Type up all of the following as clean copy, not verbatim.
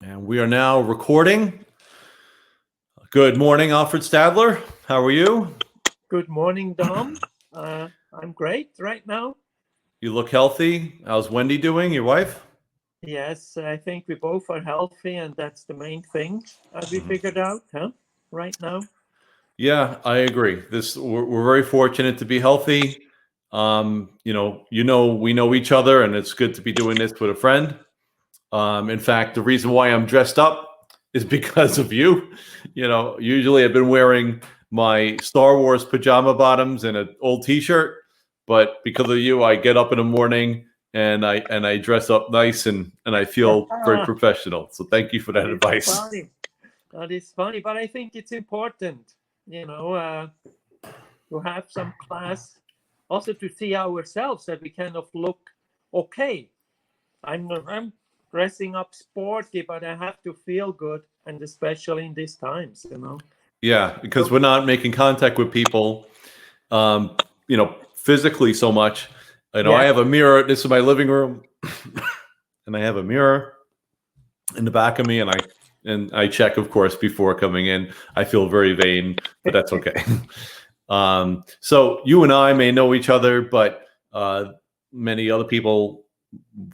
And we are now recording. Good morning, Alfred Stadler. How are you? Good morning, Dom. I'm great right now. You look healthy. How's Wendy doing, your wife? Yes, I think we both are healthy, and that's the main thing, as we figured out, right now. Yeah, I agree. We're very fortunate to be healthy. We know each other, and it's good to be doing this with a friend. In fact, the reason why I'm dressed up is because of you. Usually I've been wearing my Star Wars pajama bottoms and an old T-shirt, but because of you, I get up in the morning and I dress up nice and I feel very professional. So thank you for that advice. Funny. That is funny, but I think it's important, to have some class, also to see ourselves that we kind of look okay. I'm dressing up sporty, but I have to feel good, and especially in these times. Yeah, because we're not making contact with people, physically so much. I have a mirror. This is my living room, and I have a mirror in the back of me, and I check, of course, before coming in. I feel very vain, but that's okay. So you and I may know each other, but many other people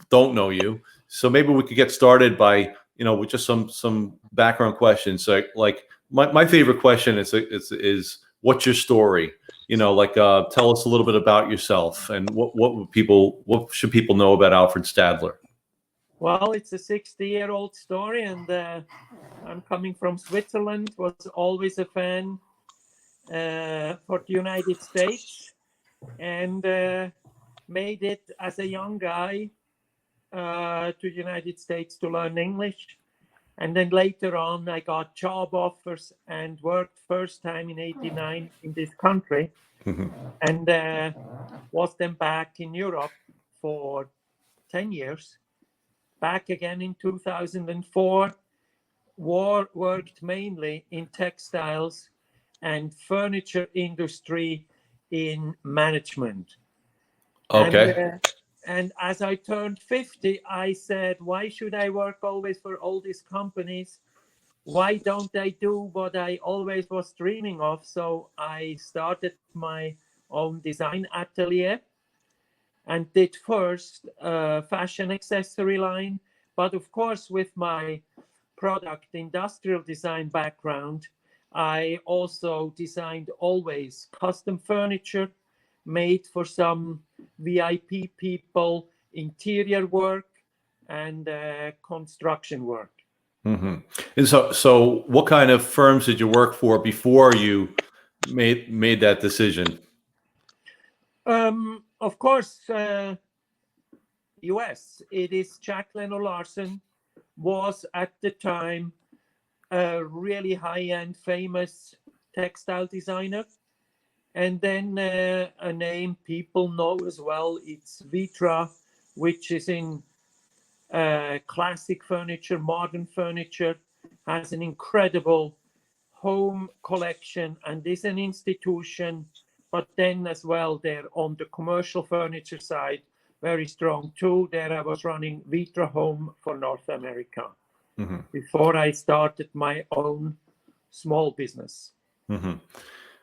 don't know you. So maybe we could get started by, with just some background questions. So, like my favorite question is what's your story? Tell us a little bit about yourself and what should people know about Alfred Stadler? Well, it's a 60-year-old story, and I'm coming from Switzerland. Was always a fan for the United States, and made it as a young guy to the United States to learn English. And then later on, I got job offers and worked first time in '89 in this country, and was then back in Europe for 10 years. Back again in 2004, worked mainly in textiles and furniture industry in management. Okay. And as I turned 50, I said, why should I work always for all these companies? Why don't I do what I always was dreaming of? So I started my own design atelier and did first a fashion accessory line. But of course, with my product industrial design background, I also designed always custom furniture made for some VIP people, interior work, and construction work. Mm-hmm. And so what kind of firms did you work for before you made that decision? Of course, US, it is Jacqueline O'Larson, was at the time a really high-end famous textile designer. And then a name people know as well, it's Vitra, which is in classic furniture, modern furniture, has an incredible home collection and is an institution. But then as well, they're on the commercial furniture side, very strong too. There I was running Vitra Home for North America before I started my own small business. Mm-hmm.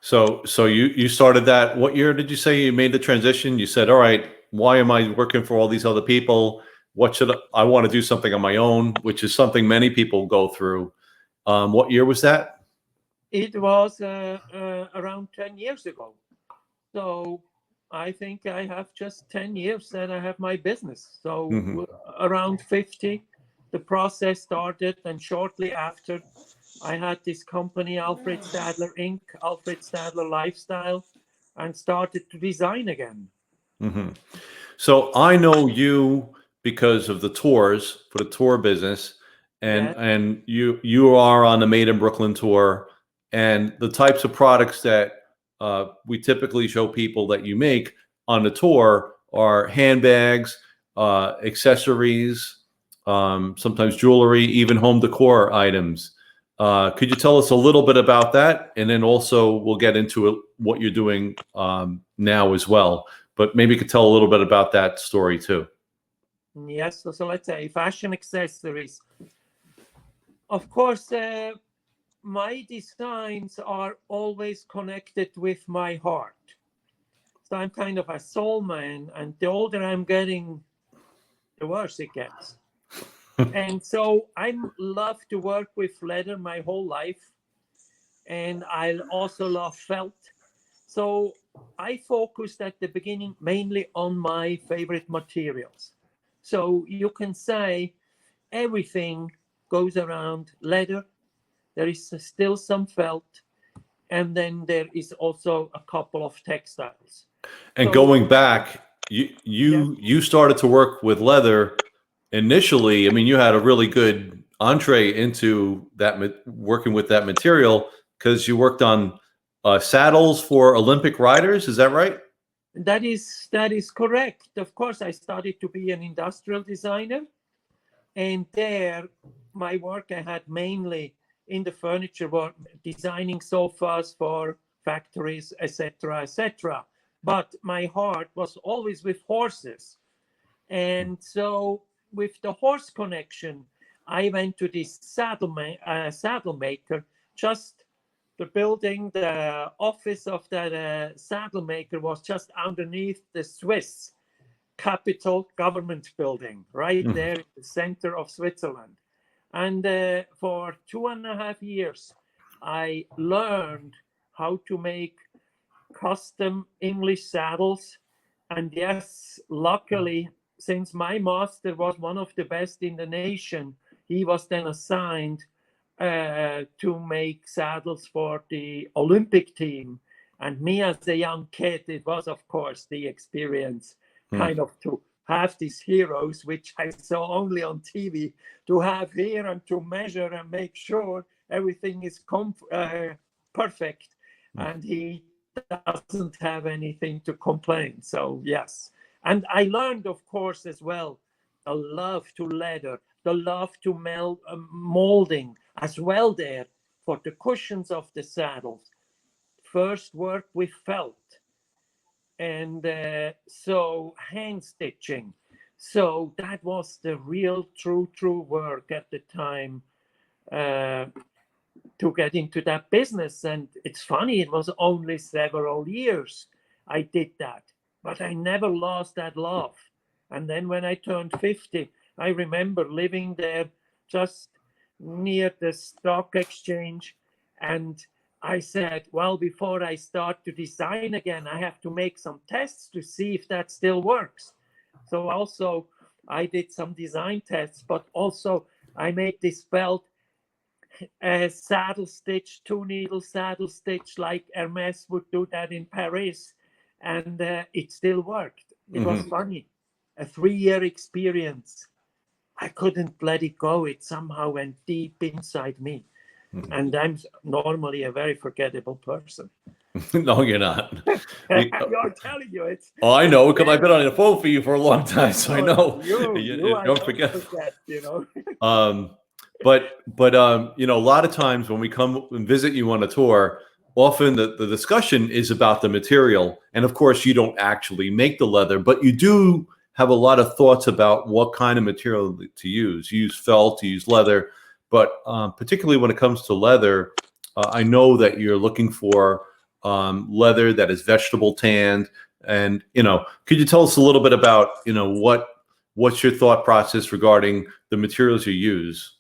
So you started that. What year did you say you made the transition? You said, all right, why am I working for all these other people? I want to do something on my own, which is something many people go through. What year was that? It was around 10 years ago. So I think I have just 10 years that I have my business. So around 50, the process started. And shortly after, I had this company, Alfred Stadler Inc., Alfred Stadler Lifestyle, and started to design again. Mm-hmm. So I know you because of the tours for the tour business, and you are on the Made in Brooklyn tour, and the types of products that we typically show people that you make on the tour are handbags, accessories, sometimes jewelry, even home decor items. Could you tell us a little bit about that, and then also we'll get into what you're doing now as well. But maybe you could tell a little bit about that story too. Yes, so let's say fashion accessories. Of course, my designs are always connected with my heart. So I'm kind of a soul man, and the older I'm getting, the worse it gets. And so I love to work with leather my whole life, and I also love felt. So I focused at the beginning mainly on my favorite materials. So you can say everything goes around leather. There is still some felt, and then there is also a couple of textiles. And So going back, you yes, you started to work with leather initially. I mean, you had a really good entree into that working with that material because you worked on saddles for Olympic riders. Is that right? that is correct. Of course, I started to be an industrial designer, and there my work I had mainly in the furniture work, designing sofas for factories, etc., etc. But my heart was always with horses. And so, with the horse connection, I went to this saddle maker. Just the building, the office of that saddle maker was just underneath the Swiss capital government building, right Mhm. there in the center of Switzerland. And for 2.5 years, I learned how to make custom English saddles. And yes, luckily, since my master was one of the best in the nation, he was then assigned to make saddles for the Olympic team. And me as a young kid, it was, of course, the experience Mm. kind of to have these heroes, which I saw only on TV, to have here and to measure and make sure everything is perfect. Mm. And he doesn't have anything to complain. So, yes. And I learned, of course, as well, the love to leather, the love to molding as well there for the cushions of the saddles. First work with felt, and so hand stitching. So that was the real, true work at the time. Uh, to get into that business. And it's funny, it was only several years I did that, but I never lost that love. And then when I turned 50, I remember living there just near the stock exchange. And I said, well, before I start to design again, I have to make some tests to see if that still works. So also, I did some design tests, but also I made this belt a saddle stitch, two needle saddle stitch, like Hermes would do that in Paris. And it still worked. It was Mhm. funny. A 3-year experience. I couldn't let it go. It somehow went deep inside me. Mhm. And I'm normally a very forgettable person. No, you're not. You- You're telling you oh, I it's know because I've there. been on the phone for you for a long time, so I Oh, know. you I Don't don't forget. forget. Um, but you know, a lot of times when we come and visit you on a tour, often the discussion is about the material, and of course, you don't actually make the leather, but you do have a lot of thoughts about what kind of material to use. You use felt, you use leather, but particularly when it comes to leather, I know that you're looking for leather that is vegetable tanned, and you know, could you tell us a little bit about what's your thought process regarding the materials you use?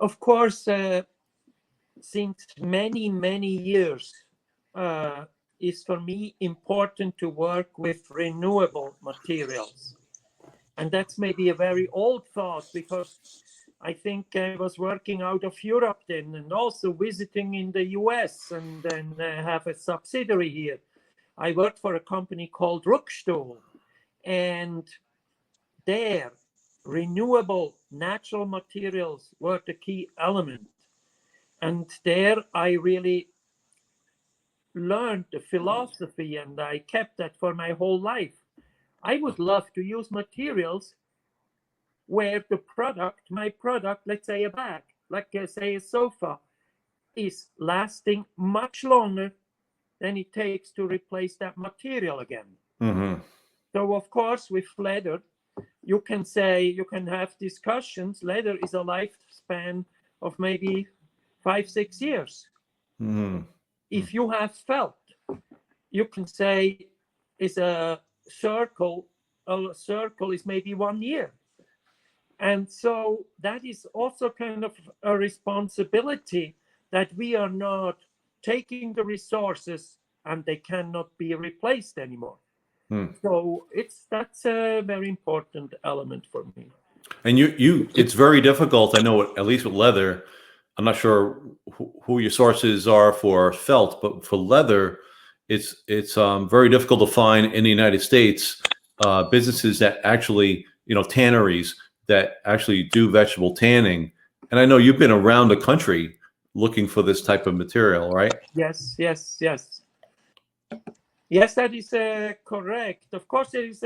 Of course, since many years, uh, is for me important to work with renewable materials. And that's maybe a very old thought, because I think I was working out of Europe then and also visiting in the US, and then have a subsidiary here. I worked for a company called Ruckstuhl, and there renewable natural materials were the key element. And there I really learned the philosophy, and I kept that for my whole life. I would love to use materials where the product, my product, let's say a bag, like say a sofa, is lasting much longer than it takes to replace that material again. Hmm. So, of course, with leather, you can say, you can have discussions. Leather is a lifespan of maybe 5-6 years. Mm-hmm. If you have felt, you can say is a circle is maybe 1 year. And so that is also kind of a responsibility, that we are not taking the resources and they cannot be replaced anymore. So that's a very important element for me. And it's very difficult. I know, at least with leather, I'm not sure who your sources are for felt, but for leather, it's very difficult to find in the United States businesses that actually, tanneries that actually do vegetable tanning. And I know you've been around the country looking for this type of material, right? Yes. Yes, that is correct. Of course, there is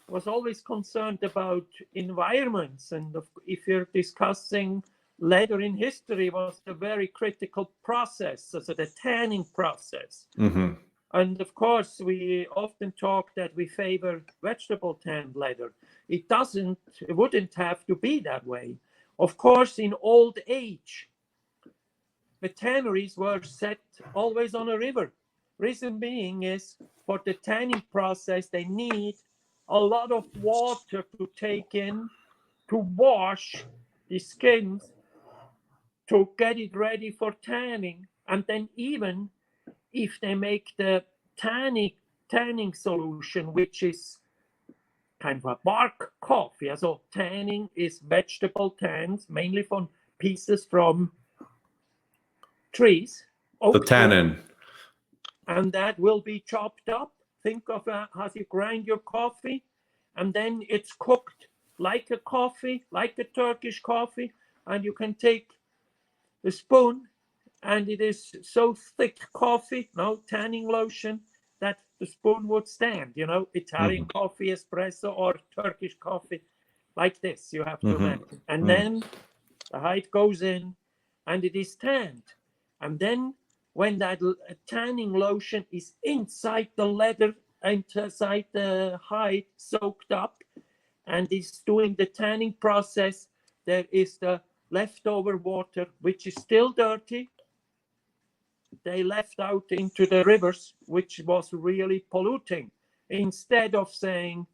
was always concerned about environments, and if you're discussing leather in history, was a very critical process, so the tanning process. Mm-hmm. And of course, we often talk that we favor vegetable tanned leather. It wouldn't have to be that way. Of course, in old age, the tanneries were set always on a river. Reason being is, for the tanning process, they need a lot of water to take in, to wash the skins, to get it ready for tanning. And then even if they make the tanning solution, which is kind of a bark coffee. So tanning is vegetable tans, mainly from pieces from trees. The tannin. And that will be chopped up. Think of how you grind your coffee, and then it's cooked like a coffee, like a Turkish coffee, and you can take the spoon, and it is so thick coffee, no tanning lotion, that the spoon would stand, Italian coffee, espresso, or Turkish coffee, like this, you have to imagine. And then the hide goes in, and it is tanned. And then when that tanning lotion is inside the leather, inside the hide, soaked up, and is doing the tanning process, there is the leftover water, which is still dirty. They left out into the rivers, which was really polluting. Instead of saying,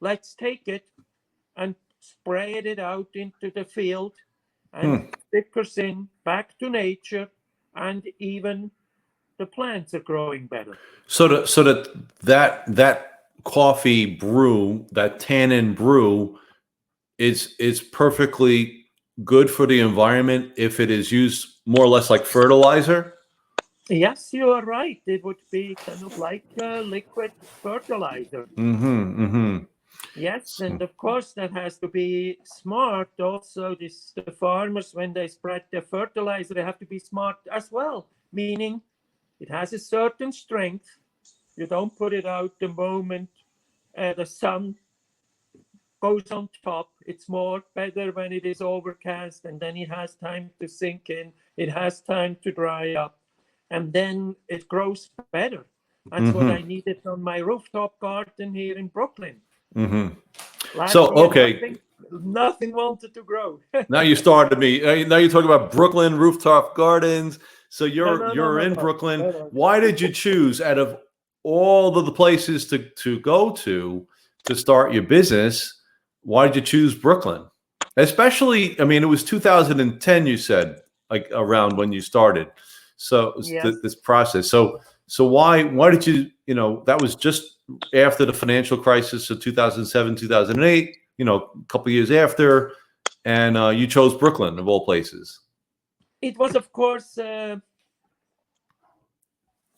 let's take it and spray it out into the field and stickers in back to nature, and even the plants are growing better. So that coffee brew, that tannin brew, is perfectly good for the environment if it is used more or less like fertilizer. Yes, you are right. It would be kind of like a liquid fertilizer. Yes, and of course that has to be smart. Also, the farmers, when they spread their fertilizer, they have to be smart as well. Meaning, it has a certain strength. You don't put it out the moment the sun goes on top. It's more better when it is overcast, and then it has time to sink in. It has time to dry up, and then it grows better. That's what I needed on my rooftop garden here in Brooklyn. Last year, Okay. Nothing wanted to grow. Now you started me. Now you're talking about Brooklyn rooftop gardens. So you're in Brooklyn. No. Why did you choose, out of all of the places to go to start your business, why did you choose Brooklyn? Especially, I mean, it was 2010. You said, like, around when you started. So Yes. this process. So why did you? That was just after the financial crisis of 2007, 2008. A couple of years after. And you chose Brooklyn, of all places. It was, of course,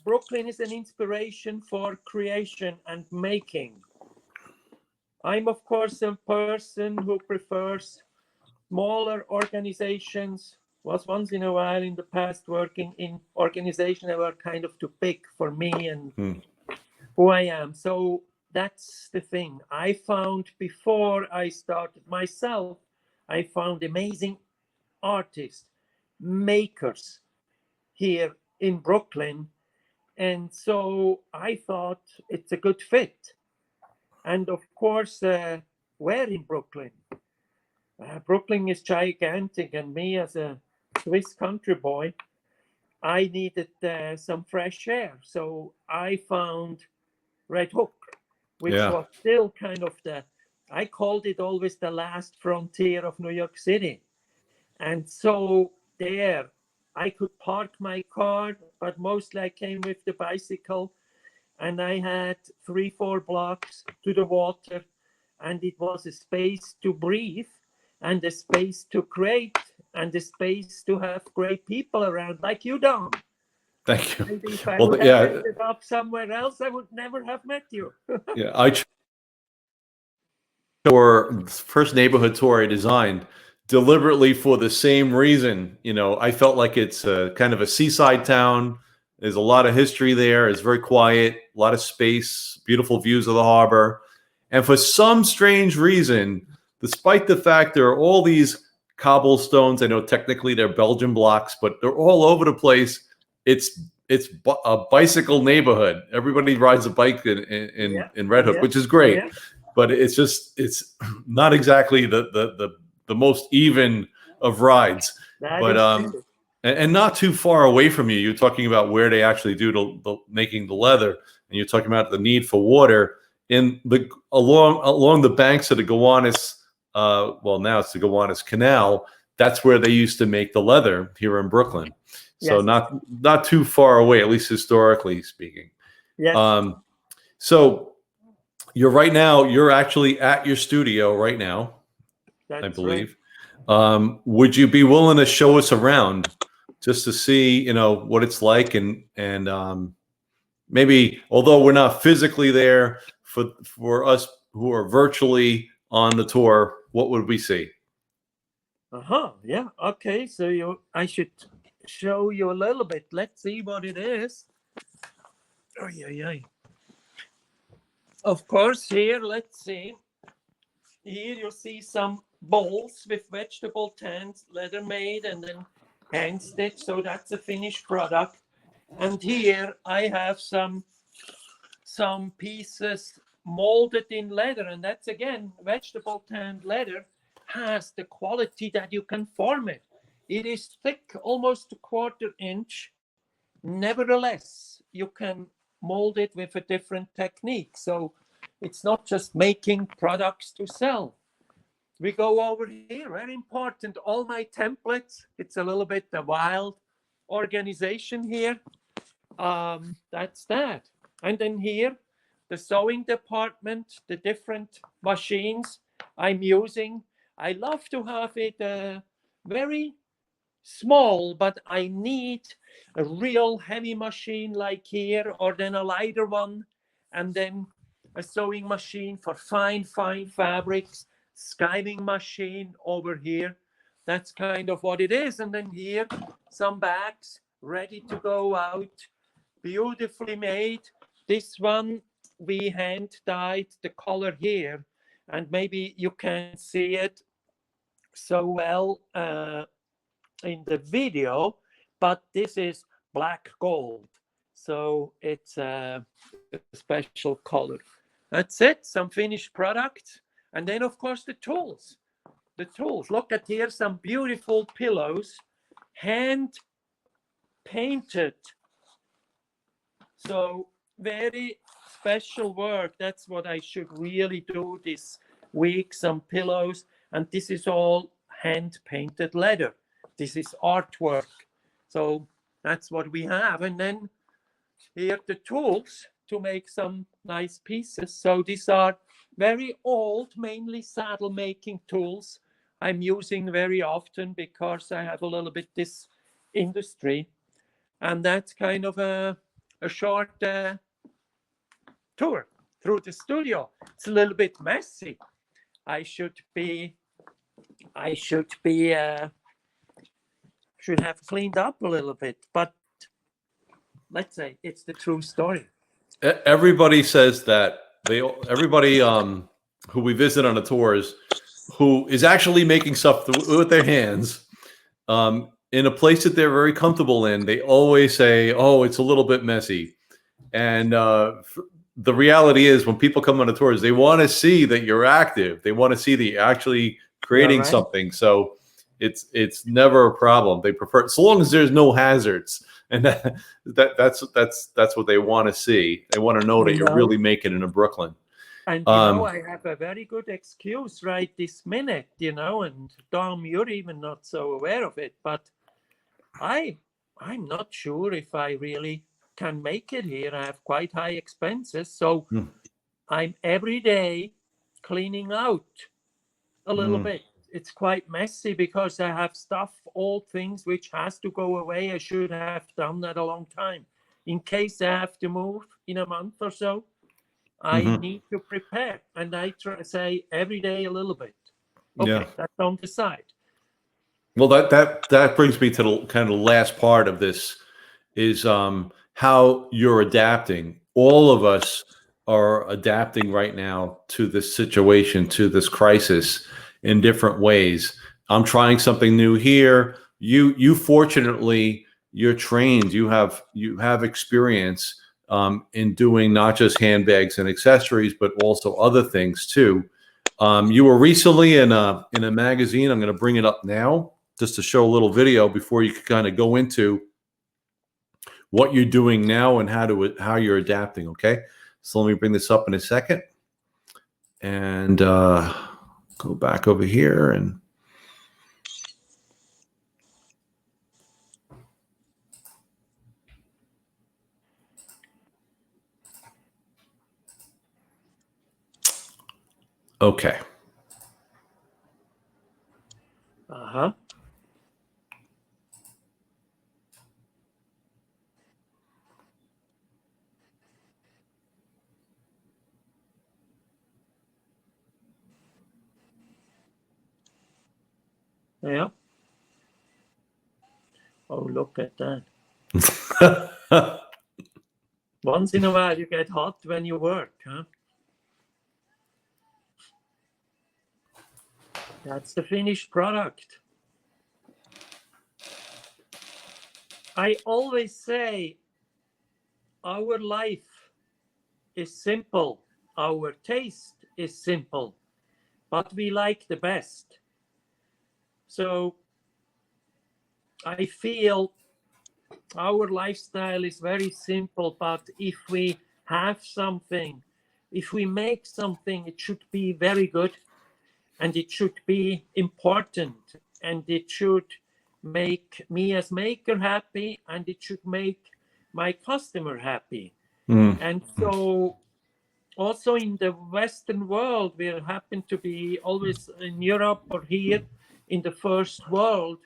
Brooklyn is an inspiration for creation and making. I'm, of course, a person who prefers smaller organizations. Was once in a while in the past working in organizations that were kind of too big for me and who I am. So that's the thing. I found, before I started myself, I found amazing artists, makers here in Brooklyn. And so I thought it's a good fit. And of course, where in Brooklyn? Brooklyn is gigantic, and me as a Swiss country boy, I needed some fresh air. So I found Red Hook, which Yeah. was still kind of I called it always the last frontier of New York City. And so there, I could park my car, but mostly I came with the bicycle, and I had 3, 4 blocks to the water, and it was a space to breathe and a space to create and a space to have great people around like you, Don. Thank you. Maybe if I Well, would have yeah, ended up somewhere else, I would never have met you. yeah. Or first neighborhood tour I designed deliberately for the same reason. You know, I felt like it's a kind of a seaside town. There's a lot of history there. It's very quiet, a lot of space, beautiful views of the harbor. And for some strange reason, despite the fact there are all these cobblestones, I know technically they're Belgian blocks, but they're all over the place. It's a bicycle neighborhood. Everybody rides a bike in Red Hook, which is great. Yeah. But it's not exactly the most even of rides. That But is true. and not too far away from you. You're talking about where they actually do the making the leather, and you're talking about the need for water in the along the banks of the Gowanus. Well, now it's the Gowanus Canal. That's where they used to make the leather here in Brooklyn. So Yes. not too far away, at least historically speaking. Yes. So you're actually at your studio right now, I That's believe. right. Would you be willing to show us around just to see, you know, what it's like and maybe, although we're not physically there, for us who are virtually on the tour, what would we see? Yeah. Okay. So I should show you a little bit. Let's see what it is. Oh, yeah. Of course, here, let's see. Here you see some bowls with vegetable tans, leather made, and then hand stitched. So that's a finished product. And here I have some pieces molded in leather, and that's again vegetable tanned leather has the quality that you can form it. It is thick, almost a 1/4 inch. Nevertheless, you can mold it with a different technique. So it's not just making products to sell. We go over here, very important, all my templates. It's a little bit a wild organization here. That's that. And then here, the sewing department, the different machines I'm using. I love to have it very small, but I need a real heavy machine like here, or then a lighter one, and then a sewing machine for fine fabrics, skiving machine over here. That's kind of what it is. And then here, some bags ready to go out, beautifully made. This one we hand dyed the color here, and maybe you can see it so well in the video, but this is black gold. So it's a special color. That's it, some finished product. And then of course the tools. The tools. Look at here, some beautiful pillows, hand painted. So very special work. That's what I should really do this week, some pillows. And this is all hand painted leather. This is artwork. So that's what we have. And then here the tools to make some nice pieces. So these are very old, mainly saddle making tools I'm using very often because I have a little bit this industry. And that's kind of a short tour through the studio. It's a little bit messy. I should should have cleaned up a little bit, but let's say it's the true story. Everybody says that everybody who we visit on the tours who is actually making stuff with their hands in a place that they're very comfortable in, they always say, "Oh, it's a little bit messy," and the reality is when people come on the tours, they want to see that you're active. They want to see that you're actually creating right. something. So it's never a problem. They prefer, so long as there's no hazards, and that's what they want to see. They want to know that you're really making it in Brooklyn. And I have a very good excuse right this minute, and Tom, you're even not so aware of it, but I'm not sure if I really can make it here. I have quite high expenses, so I'm every day cleaning out a little bit. It's quite messy because I have stuff, old things which has to go away. I should have done that a long time. In case I have to move in a month or so, I need to prepare, and I say every day a little bit. Okay, that's on the side. Well, that brings me to the kind of last part of this is how you're adapting. All of us are adapting right now to this situation, to this crisis in different ways. I'm trying something new here. You fortunately, you're trained. You have experience in doing not just handbags and accessories, but also other things too. You were recently in a magazine. I'm going to bring it up now just to show a little video before you can kind of go into what you're doing now and how you're adapting. Okay, so let me bring this up in a second and go back over here and. Okay. Uh-huh. Yeah. Oh, look at that. Once in a while you get hot when you work, huh? That's the finished product. I always say our life is simple. Our taste is simple, but we like the best. So I feel our lifestyle is very simple, but if we have something, if we make something, it should be very good, and it should be important, and it should make me as maker happy, and it should make my customer happy. And so also in the Western world, we happen to be always in Europe or here in the first world.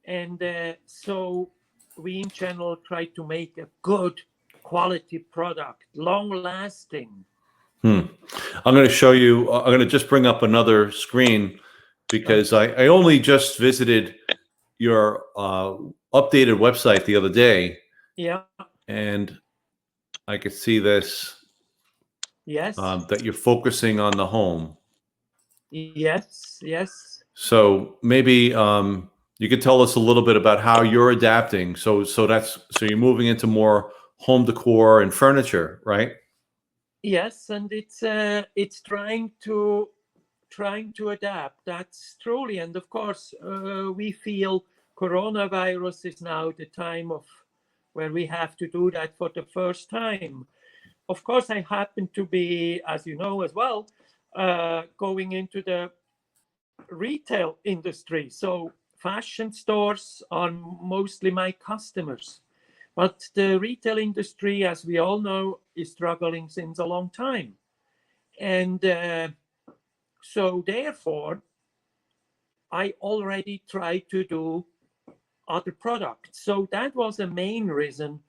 And so we in general try to make a good quality product, long lasting. I'm going to show you, I'm going to just bring up another screen because I only just visited your updated website the other day. Yeah. And I could see this. Yes. That you're focusing on the home. Yes. Yes. So maybe you could tell us a little bit about how you're adapting. So you're moving into more home decor and furniture, right? Yes, and it's trying to adapt. That's truly, and of course, we feel coronavirus is now the time of where we have to do that for the first time. Of course, I happen to be, as you know as well, going into the retail industry. So fashion stores are mostly my customers. But the retail industry, as we all know, is struggling since a long time. And so therefore, I already tried to do other products. So that was the main reason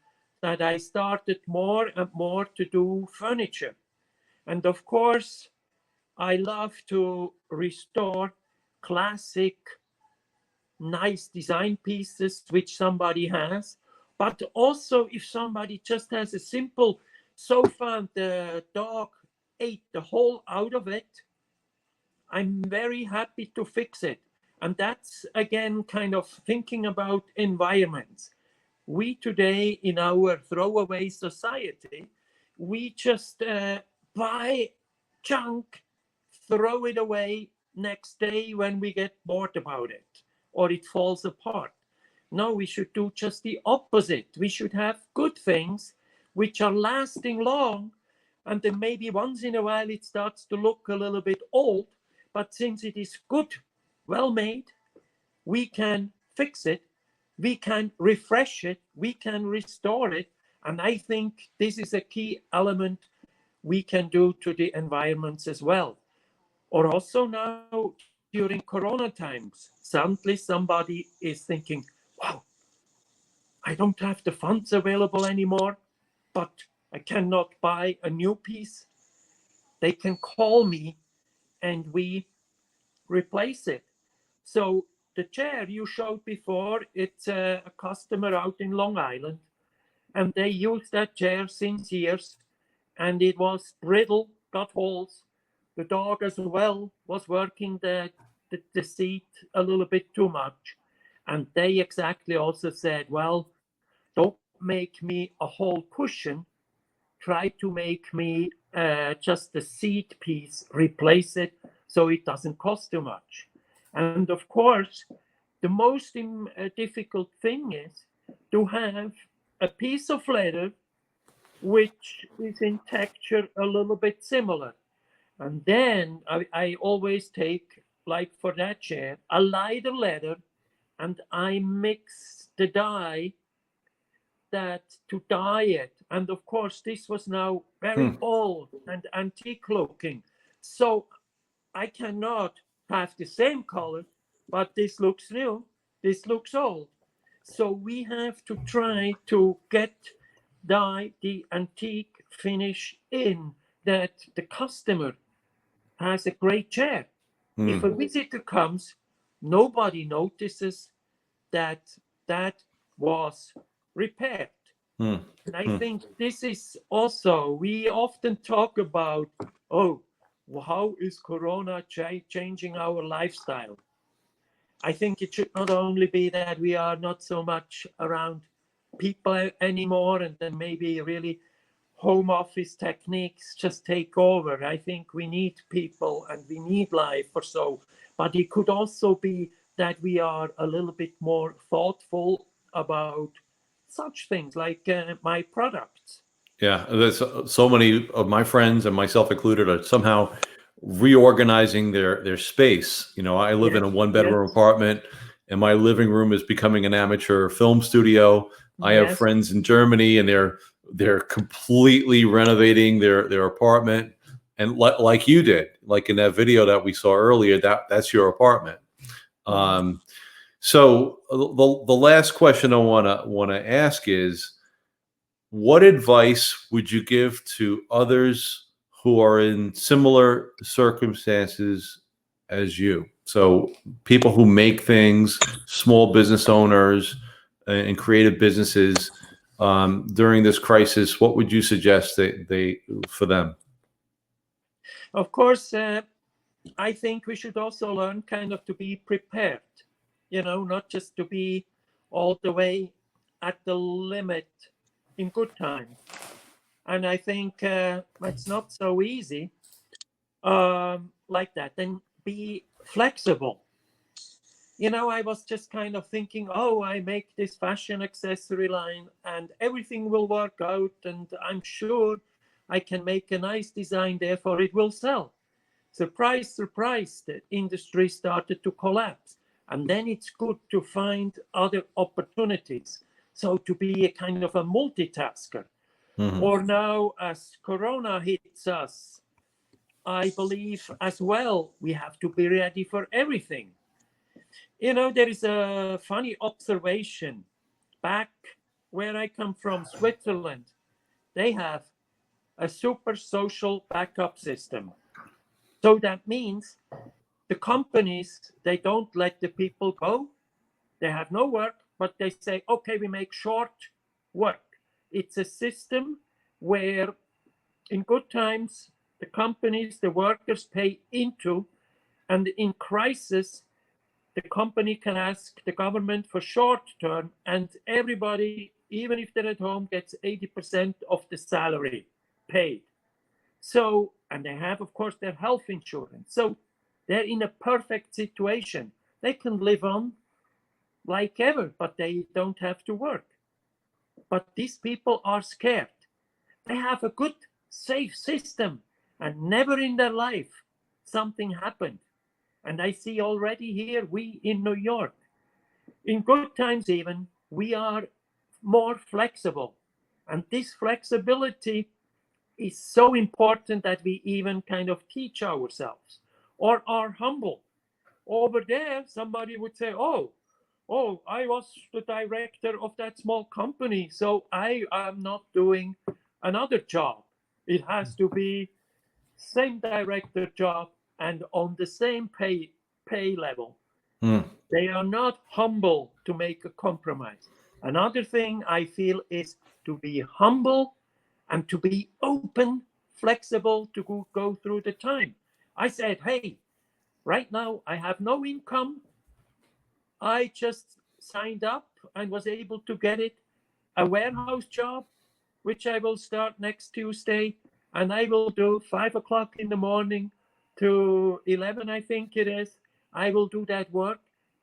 that I started more and more to do furniture. And of course, I love to restore classic, nice design pieces which somebody has. But also, if somebody just has a simple sofa and the dog ate the hole out of it, I'm very happy to fix it. And that's again kind of thinking about environments. We today, in our throwaway society, we just buy junk, throw it away next day when we get bored about it or it falls apart. No, we should do just the opposite. We should have good things which are lasting long, and then maybe once in a while it starts to look a little bit old, but since it is good, well made, we can fix it, we can refresh it, we can restore it. And I think this is a key element we can do to the environments as well. Or also now during Corona times, suddenly somebody is thinking, wow, I don't have the funds available anymore, but I cannot buy a new piece. They can call me and we replace it. So the chair you showed before, it's a customer out in Long Island, and they used that chair since years, and it was brittle, got holes. The dog as well was working the seat a little bit too much. And they exactly also said, well, don't make me a whole cushion. Try to make me just the seat piece, replace it so it doesn't cost too much. And of course, the most difficult thing is to have a piece of leather which is in texture a little bit similar. And then I always take, like for that chair, a lighter leather, and I mix the dye that to dye it. And of course, this was now very old and antique looking. So I cannot have the same color, but this looks new, this looks old. So we have to try to get the antique finish in, that the customer has a great chair. If a visitor comes, nobody notices that that was repaired. And I think this is also, we often talk about, oh, how is Corona changing our lifestyle? I think it should not only be that we are not so much around people anymore, and then maybe really home office techniques just take over. I think we need people and we need life or so, but it could also be that we are a little bit more thoughtful about such things like my products. Yeah, there's so many of my friends and myself included are somehow reorganizing their space. You know, I live in a Yes, one-bedroom yes, apartment, and my living room is becoming an amateur film studio. I have yes. friends in Germany, and they're completely renovating their apartment, and like you did, like in that video that we saw earlier, that's your apartment. So the last question I wanna ask is, what advice would you give to others who are in similar circumstances as you? So people who make things, small business owners, and creative businesses during this crisis. What would you suggest they for them? Of course, I think we should also learn kind of to be prepared, not just to be all the way at the limit in good times. And I think it's not so easy like that. Then be flexible. I was just kind of thinking, oh, I make this fashion accessory line and everything will work out. And I'm sure I can make a nice design, therefore it will sell. Surprise, surprise, the industry started to collapse. And then it's good to find other opportunities. So to be a kind of a multitasker. Or now, as Corona hits us, I believe as well, we have to be ready for everything. There is a funny observation. Back where I come from, Switzerland, they have a super social backup system. So that means the companies, they don't let the people go. They have no work, but they say, okay, we make short work. It's a system where in good times, the companies, the workers pay into, and in crisis, the company can ask the government for short term, and everybody, even if they're at home, gets 80% of the salary. paid. So, and they have, of course, their health insurance. So they're in a perfect situation. They can live on like ever, but they don't have to work. But these people are scared. They have a good, safe system, and never in their life something happened. And I see already here, we in New York, in good times even, we are more flexible. And this flexibility is so important that we even kind of teach ourselves or are humble. Over there, somebody would say, oh, I was the director of that small company, so I am not doing another job. It has to be same director job and on the same pay level. They are not humble to make a compromise. Another thing I feel is to be humble and to be open, flexible to go through the time. I said, hey, right now I have no income. I just signed up and was able to get it, a warehouse job, which I will start next Tuesday. And I will do 5 o'clock in the morning to 11, I think it is. I will do that work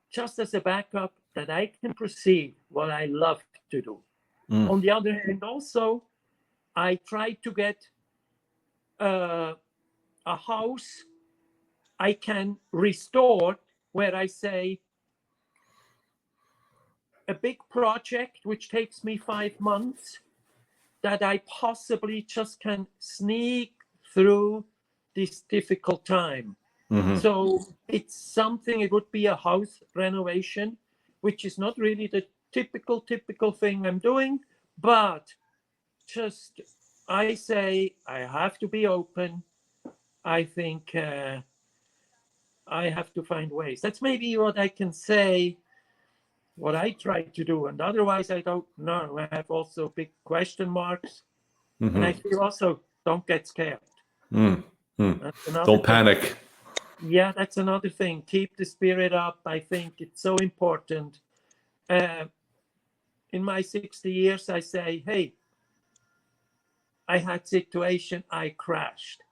just as a backup that I can proceed what I love to do. On the other hand, also, I try to get a house I can restore where I say a big project which takes me 5 months that I possibly just can sneak through this difficult time. So it's something, it would be a house renovation, which is not really the typical thing I'm doing, but just I say I have to be open. I think I have to find ways. That's maybe what I can say, what I try to do. And otherwise, I don't know. I have also big question marks. And I feel also don't get scared. Don't panic. Yeah, that's another thing. Keep the spirit up. I think it's so important. In my 60 years, I say, hey, I had situation, I crashed.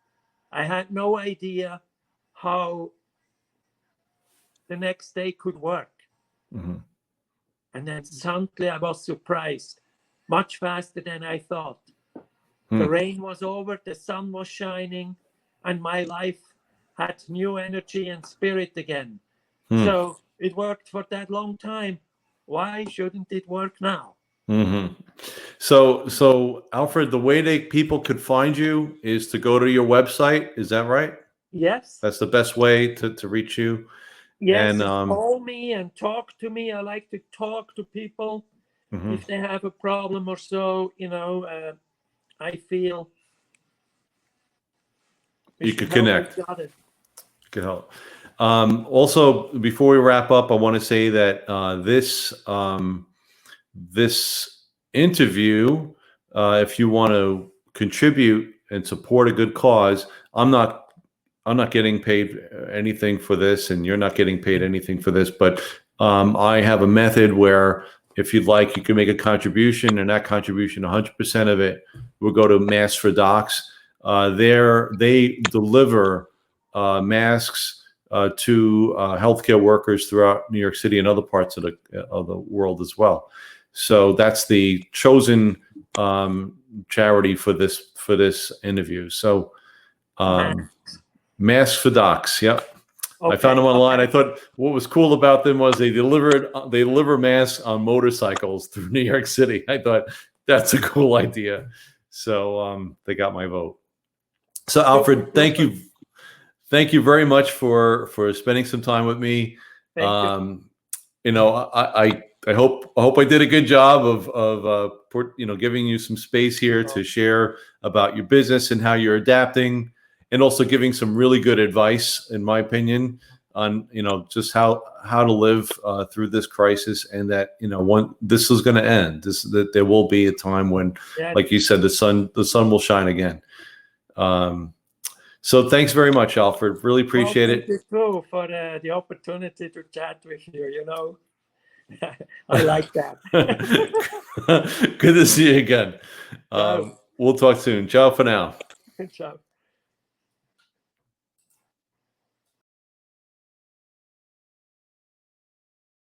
I had no idea how the next day could work. And then suddenly I was surprised, much faster than I thought. The rain was over, the sun was shining, and my life had new energy and spirit again. So it worked for that long time. Why shouldn't it work now? So Alfred, the way people could find you is to go to your website. Is that right? Yes. That's the best way to reach you. Yes, and call me and talk to me. I like to talk to people if they have a problem or so. I feel you could connect. You could help. Also, before we wrap up, I want to say that this interview, if you want to contribute and support a good cause, I'm not getting paid anything for this, and you're not getting paid anything for this. But I have a method where, if you'd like, you can make a contribution, and that contribution, 100% of it, will go to Masks for Docs. They deliver masks to healthcare workers throughout New York City and other parts of the world as well. So that's the chosen charity for this interview. So Masks for Docs. Yep. Okay. I found them online. I thought what was cool about them was they deliver masks on motorcycles through New York City. I thought that's a cool idea. So they got my vote. So Alfred, thank you very much for spending some time with me. Thank you. I hope I did a good job of giving you some space here to share about your business and how you're adapting, and also giving some really good advice, in my opinion, on just how to live through this crisis, and that when this is going to end, that there will be a time when, like you said, the sun will shine again. So thanks very much, Alfred. Really appreciate it. Thank you too for the opportunity to chat with you. I like that. Good to see you again. We'll talk soon. Ciao for now. Ciao.